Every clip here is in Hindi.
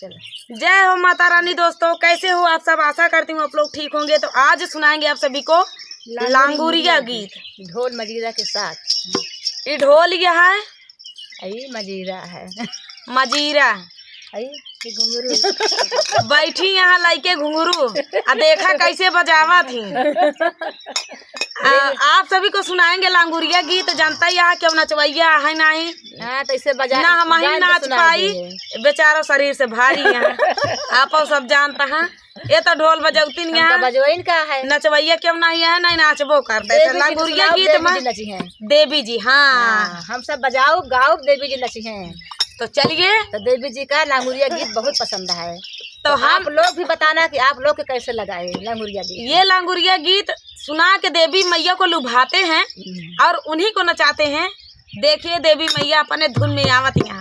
चलो। जय हो माता रानी। दोस्तों कैसे हो आप सब, आशा करती हूँ आप लोग ठीक होंगे। तो आज सुनाएंगे आप सभी को लांगुरिया गीत ढोल मजीरा के साथ। ये ढोल ये है, आई मजीरा है, मजीरा आई घुंघरू। बैठी यहाँ लाइके घुंघरू आ देखा कैसे बजावा थी। आप सभी को सुनाएंगे लांगुरिया गीत। जानता ही यहाँ क्यों नचवैया है नहीं, हाँ तो इसे बजा ना हम ही नाच पाई, बेचारो शरीर से भारी है। आप सब जानता है ये तो ढोल बजौती नहीं है, बजवाइन का है, नचवैया क्यों नहीं है, नहीं नाचबो करते। लांगुरिया गीत में नची है देवी जी। हाँ हम सब बजाओ गाओ, देवी जी नची हैं। तो चलिए, तो देवी जी का लांगुरिया गीत बहुत पसंद है। तो आप लोग भी बताना कि आप लोग के कैसे लगाए लांगुरिया गीत। ये लांगुरिया गीत सुना के देवी मैया को लुभाते हैं और उन्हीं को नचाते हैं। देखिए देवी मैया अपने धुन में आवत यहाँ।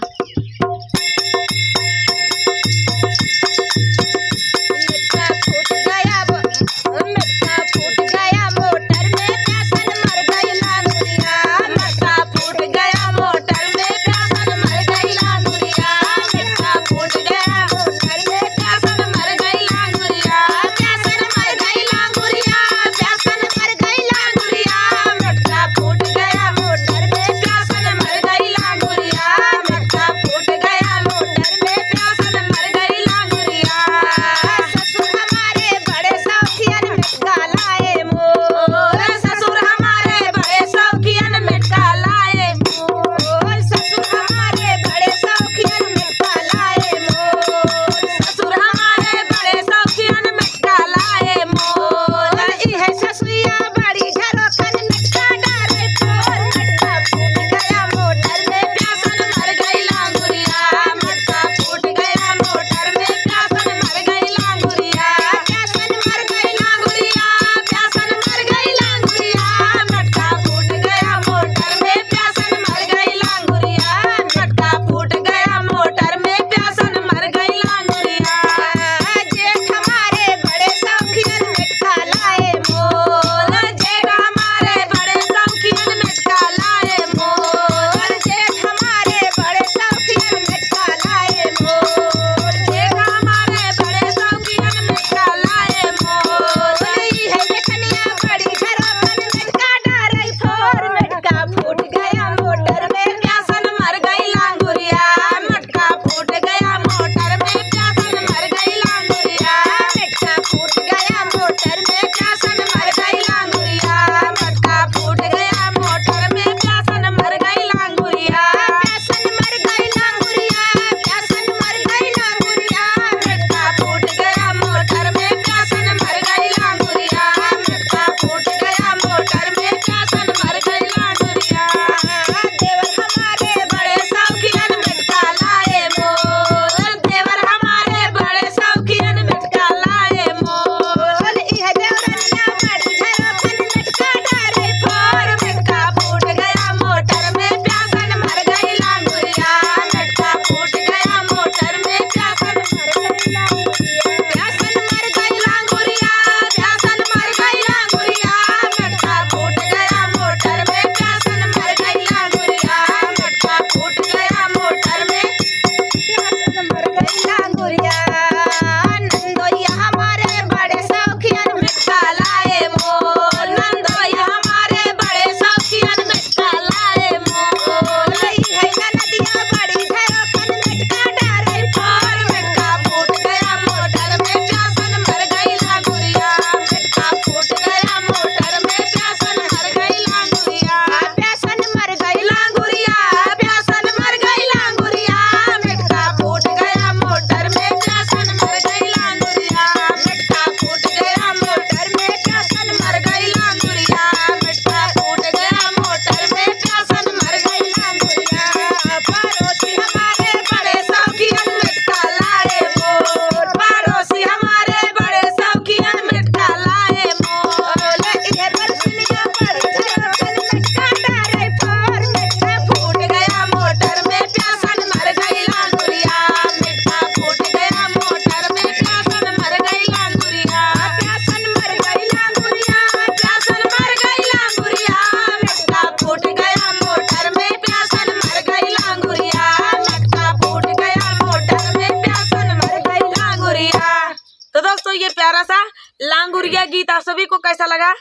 था सभी को कैसा लगा,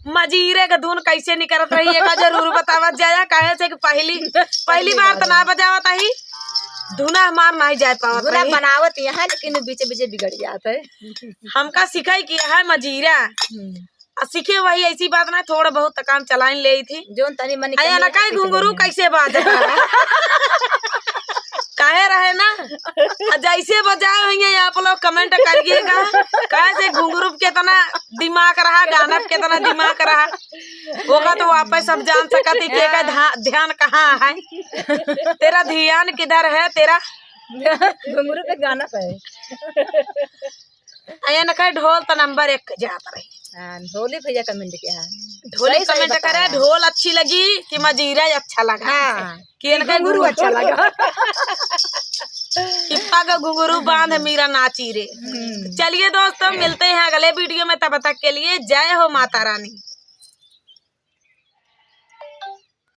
मजीरे का धुन कैसे निकलत रही है का जरूर बतावत जाया, कहे से कि पहली बार तो ना बजावत ही, धुना हमार नहीं जाए पावत पूरा रही। बनावत यहाँ लेकिन बीचे बीचे बिगड़ जाता है। हमका सिखाई किया है मजीरा, और सीखे वही ऐसी बात ना, थोड़ा बहुत काम चलाइन ले थी। जो तनी मनी अया ना कहीं घुंघरू कैसे बाजता है कहे रहे ना, जैसे बजाए होंगे आप लोग कमेंट करिएगा, कैसे घुंघरू कितना दिमाग रहा, गाना कितना दिमाग रहा होगा, तो वापस सब जान सकती कि ध्यान कहाँ है, तेरा ध्यान किधर है तेरा। घुंघरू पे गाना पे अया न कहे ढोल तो नंबर 1 जाता रही। ढोली भैया कमेंट किया, ढोली कमेंट करे ढोल अच्छी लगी कि मजीरा अच्छा लगा, हाँ कि घुंघरू अच्छा लगा। किप्पा का घुंघरू बांध मीरा नाची रे। चलिए दोस्तों, मिलते हैं अगले वीडियो में, तब तक के लिए जय हो माता रानी।